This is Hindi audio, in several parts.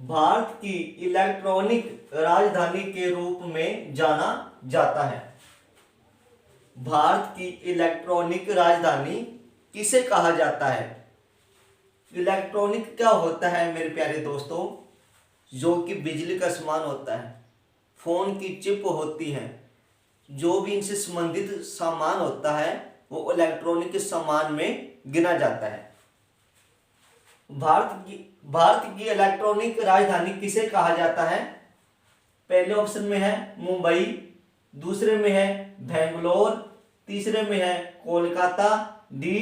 भारत की इलेक्ट्रॉनिक राजधानी के रूप में जाना जाता है? भारत की इलेक्ट्रॉनिक राजधानी किसे कहा जाता है? इलेक्ट्रॉनिक क्या होता है मेरे प्यारे दोस्तों? जो कि बिजली का समान होता है, फोन की चिप होती है, जो भी इनसे संबंधित सामान होता है वो इलेक्ट्रॉनिक के सामान में गिना जाता है। भारत की इलेक्ट्रॉनिक राजधानी किसे कहा जाता है? पहले ऑप्शन में है मुंबई, दूसरे में है बेंगलोर, तीसरे में है कोलकाता, डी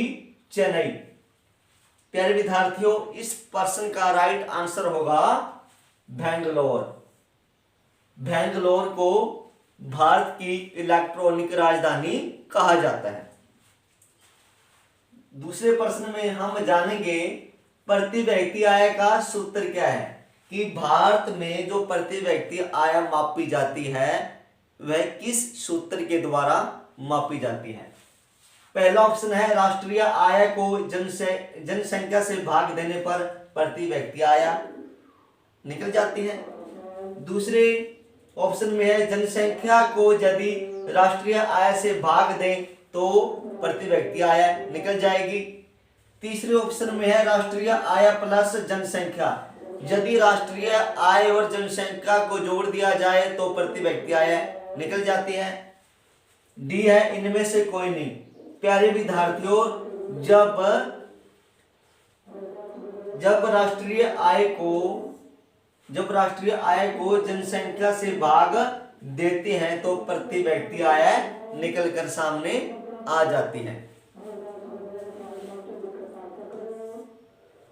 चेन्नई। प्यारे विद्यार्थियों, इस प्रश्न का राइट आंसर होगा बेंगलोर। बेंगलोर को भारत की इलेक्ट्रॉनिक राजधानी कहा जाता है। दूसरे प्रश्न में हम जानेंगे प्रति व्यक्ति आय का सूत्र क्या है, कि भारत में जो प्रति व्यक्ति आय मापी जाती है वह किस सूत्र के द्वारा मापी जाती है। पहला ऑप्शन है राष्ट्रीय आय को जनसंख्या से भाग देने पर प्रति व्यक्ति आय निकल जाती है। दूसरे ऑप्शन में है जनसंख्या को यदि राष्ट्रीय आय से भाग दें तो प्रति व्यक्ति आय निकल जाएगी। तीसरे ऑप्शन में है राष्ट्रीय आय प्लस जनसंख्या, यदि राष्ट्रीय आय और जनसंख्या को जोड़ दिया जाए तो प्रति व्यक्ति आय निकल जाती है। डी है इनमें से कोई नहीं। प्यारे विद्यार्थियों, जब राष्ट्रीय आय को जनसंख्या से भाग देते हैं तो प्रति व्यक्ति आय निकल कर सामने आ जाती है।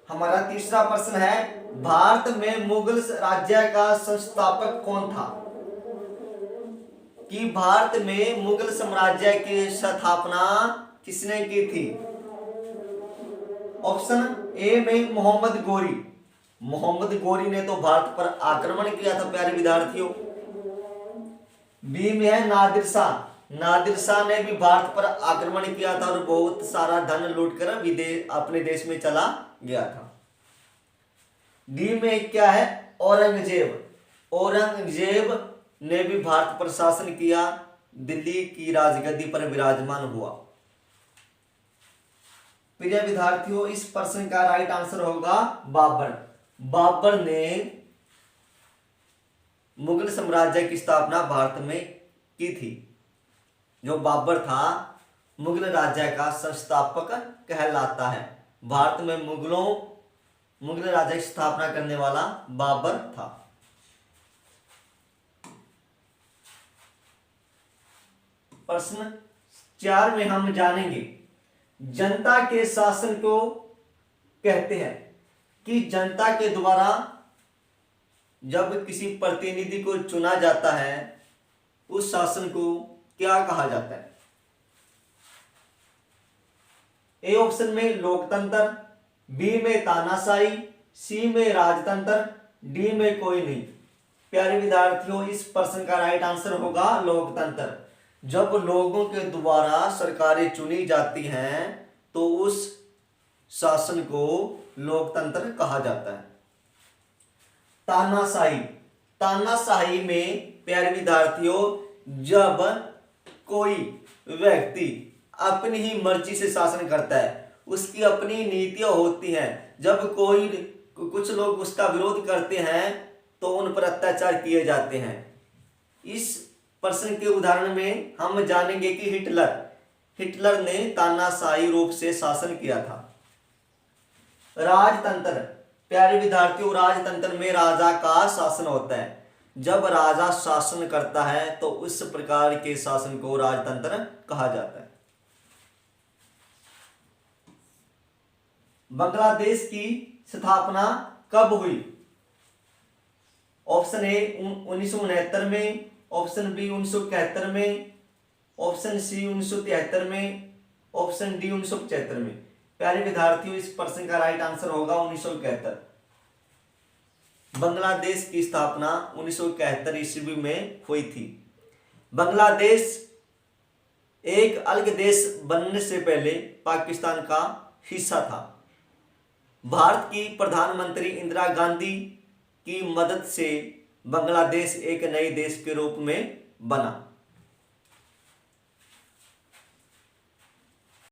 हमारा तीसरा प्रश्न है भारत में मुगल राज्य का संस्थापक कौन था? कि भारत में मुगल साम्राज्य की स्थापना किसने की थी? ऑप्शन ए में मोहम्मद गोरी ने तो भारत पर आक्रमण किया था प्यारे विद्यार्थियों। बी में है नादिर शाह ने भी भारत पर आक्रमण किया था और बहुत सारा धन लूटकर अपने देश में चला गया था। डी में क्या है? औरंगजेब ने भी भारत पर शासन किया, दिल्ली की राजगद्दी पर विराजमान हुआ। प्रिय विद्यार्थियों, इस प्रश्न का राइट आंसर होगा बाबर ने मुगल साम्राज्य की स्थापना भारत में की थी। जो बाबर था मुगल राज्य का संस्थापक कहलाता है। भारत में मुगल राज्य की स्थापना करने वाला बाबर था। प्रश्न 4 में हम जानेंगे जनता के शासन को कहते हैं, कि जनता के द्वारा जब किसी प्रतिनिधि को चुना जाता है उस शासन को क्या कहा जाता है? ए ऑप्शन में लोकतंत्र, बी में तानाशाही, सी में राजतंत्र, डी में कोई नहीं। प्यारे विद्यार्थियों, इस प्रश्न का राइट आंसर होगा लोकतंत्र। जब लोगों के द्वारा सरकारें चुनी जाती हैं तो उस शासन को लोकतंत्र कहा जाता है। तानाशाही में प्यारे विद्यार्थियों, जब कोई व्यक्ति अपनी ही मर्जी से शासन करता है, उसकी अपनी नीतियां होती हैं, जब कुछ लोग उसका विरोध करते हैं तो उन पर अत्याचार किए जाते हैं। इस प्रश्न के उदाहरण में हम जानेंगे कि हिटलर ने तानाशाही रूप से शासन किया था। राजतंत्र, प्यारे विद्यार्थियों, राजतंत्र में राजा का शासन होता है। जब राजा शासन करता है तो उस प्रकार के शासन को राजतंत्र कहा जाता है। बांग्लादेश की स्थापना कब हुई? ऑप्शन ए 1969 में, ऑप्शन बी 1971 में, ऑप्शन सी 1973 में, ऑप्शन डी 1975 में। प्यारे विद्यार्थियों, इस प्रश्न का राइट आंसर होगा 1971। बांग्लादेश की स्थापना 1971 ईस्वी में हुई थी। बांग्लादेश एक अलग देश बनने से पहले पाकिस्तान का हिस्सा था। भारत की प्रधानमंत्री इंदिरा गांधी की मदद से बांग्लादेश एक नए देश के रूप में बना।